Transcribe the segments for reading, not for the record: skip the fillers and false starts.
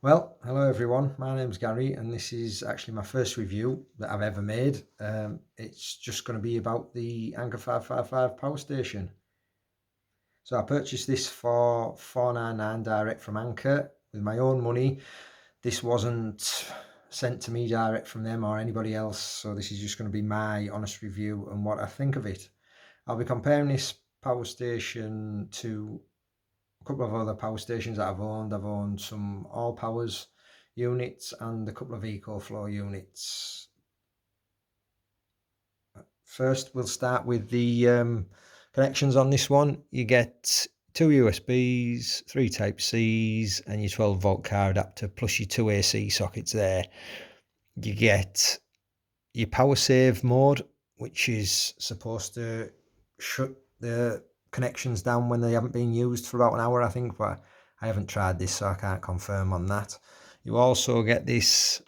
Well, hello everyone. My name's Gary, and this is actually my first review that I've ever made. It's just going to be about the Anker 555 power station. So I purchased this for 499 direct from Anker with my own money. This wasn't sent to me direct from them or anybody else, so this is just going to be my honest review and what I think of it. I'll be comparing this power station to a couple of other power stations that I've owned. I've owned some all powers units and a couple of EcoFlow units. First, we'll start with the connections on this one. You get two USBs, three Type Cs, and your 12-volt car adapter, plus your two AC sockets there. You get your power save mode, which is supposed to shut the connections down when they haven't been used for about an hour, I think, but I haven't tried this, so I can't confirm on that. You also get this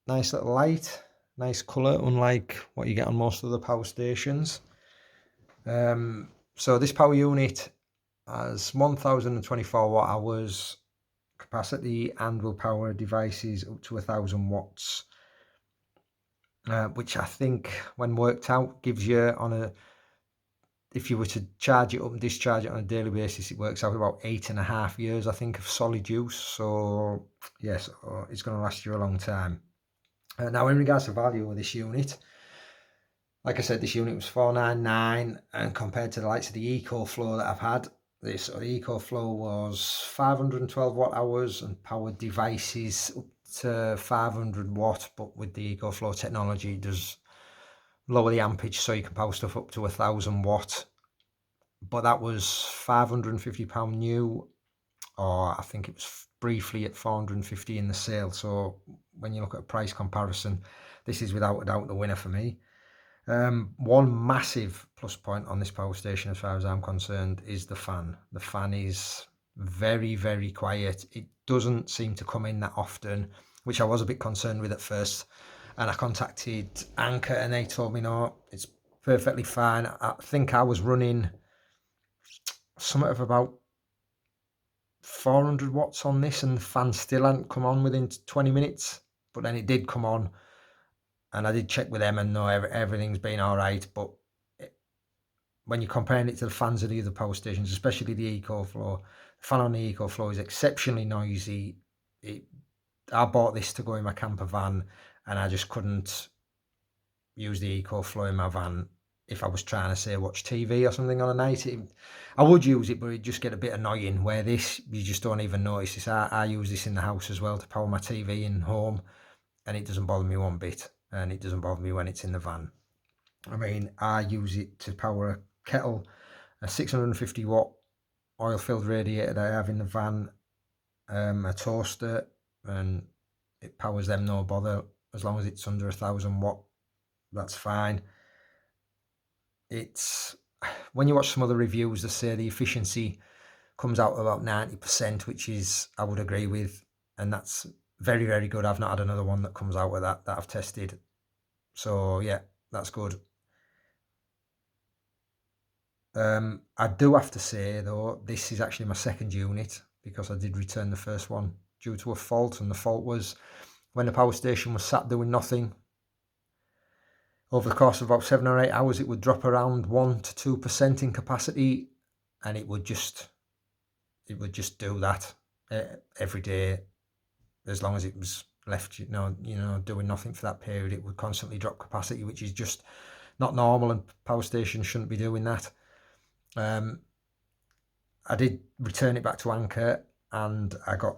nice little light, nice colour, unlike what you get on most of the power stations. So this power unit has 1024 watt hours capacity and will power devices up to 1000 watts. Which I think, when worked out, gives you if you were to charge it up and discharge it on a daily basis, it works out about 8.5 years, I think, of solid use. So yes, it's going to last you a long time. Now, in regards to value of this unit, like I said, this unit was 499, and compared to the likes of the EcoFlow that I've had, the EcoFlow was 512 watt hours and powered devices up to 500 watt, but with the EcoFlow technology, it does lower the ampage, so you can power stuff up to 1000 watt. But that was £550 new, or I think it was briefly at 450 in the sale. So when you look at a price comparison, this is without a doubt the winner for me. One massive plus point on this power station, as far as I'm concerned, is the fan. The fan is very, very quiet. It doesn't seem to come in that often, which I was a bit concerned with at first. And I contacted Anker and they told me, no, it's perfectly fine. I think I was running something of about 400 watts on this, and the fan still hadn't come on within 20 minutes. But then it did come on, and I did check with them, and no, everything's been all right. But when you're comparing it to the fans of the other power stations, especially the EcoFlow, the fan on the EcoFlow is exceptionally noisy. I bought this to go in my camper van, and I just couldn't use the EcoFlow in my van if I was trying to, say, watch TV or something on a night. I would use it, but it'd just get a bit annoying, where this, you just don't even notice this. I use this in the house as well to power my TV in home, and it doesn't bother me one bit, and it doesn't bother me when it's in the van. I mean, I use it to power a kettle, a 650 watt oil filled radiator that I have in the van, a toaster, and it powers them no bother. As long as it's under 1000 watt, that's fine. It's, when you watch some other reviews, they say the efficiency comes out about 90%, which is, I would agree with, and that's very, very good. I've not had another one that comes out with that I've tested. So yeah, that's good. I do have to say, though, this is actually my second unit, because I did return the first one due to a fault, and the fault was when the power station was sat doing nothing. Over the course of about 7 or 8 hours, it would drop around 1 to 2% in capacity, and it would just do that every day, as long as it was left, doing nothing for that period. It would constantly drop capacity, which is just not normal, and power stations shouldn't be doing that. I did return it back to Anker, and I got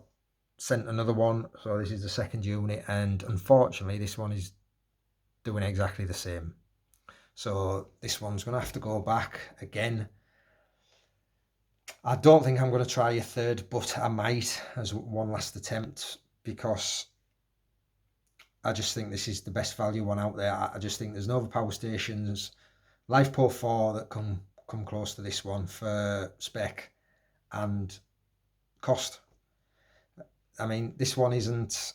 sent another one. So this is the second unit, and unfortunately this one is doing exactly the same. So this one's going to have to go back again. I don't think I'm going to try a third, but I might, as one last attempt, because I just think this is the best value one out there. I just think there's no other power stations, LifePo 4, that come close to this one for spec and cost. I mean, this one isn't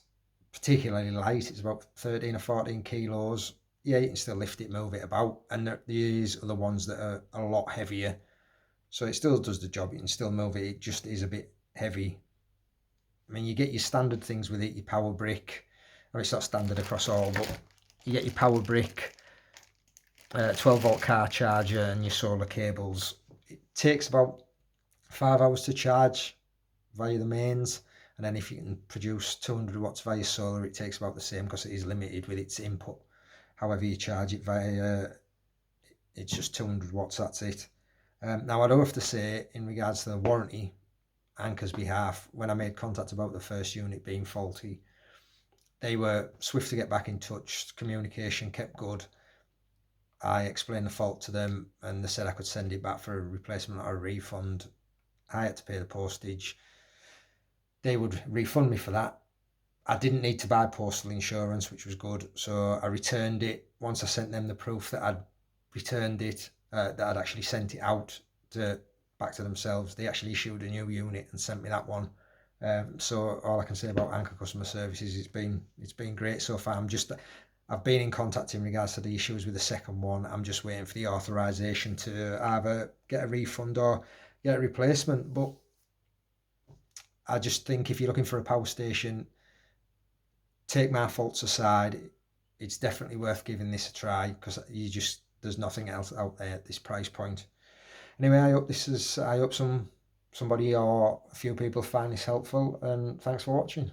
particularly light. It's about 13 or 14 kilos. Yeah, you can still lift it, move it about, and there is other ones that are a lot heavier. So it still does the job. You can still move it. It just is a bit heavy. I mean, you get your standard things with it, your power brick. I mean, it's not standard across all, but you get your power brick, 12-volt car charger, and your solar cables. It takes about 5 hours to charge via the mains, and then if you can produce 200 watts via solar, it takes about the same because it is limited with its input. However you charge it via, it's just 200 watts, that's it. Now I do have to say, in regards to the warranty, Anker's behalf, when I made contact about the first unit being faulty, they were swift to get back in touch. Communication kept good. I explained the fault to them and they said I could send it back for a replacement or a refund. I had to pay the postage. They would refund me for that. I didn't need to buy postal insurance, which was good. So I returned it. Once I sent them the proof that I'd returned it, that I'd actually sent it out back to themselves, they actually issued a new unit and sent me that one. So all I can say about Anker customer service is it's been great so far. I've been in contact in regards to the issues with the second one. I'm just waiting for the authorization to either get a refund or get a replacement. But I just think if you're looking for a power station, take my faults aside, it's definitely worth giving this a try because there's nothing else out there at this price point. Anyway, I hope somebody or a few people find this helpful, and thanks for watching.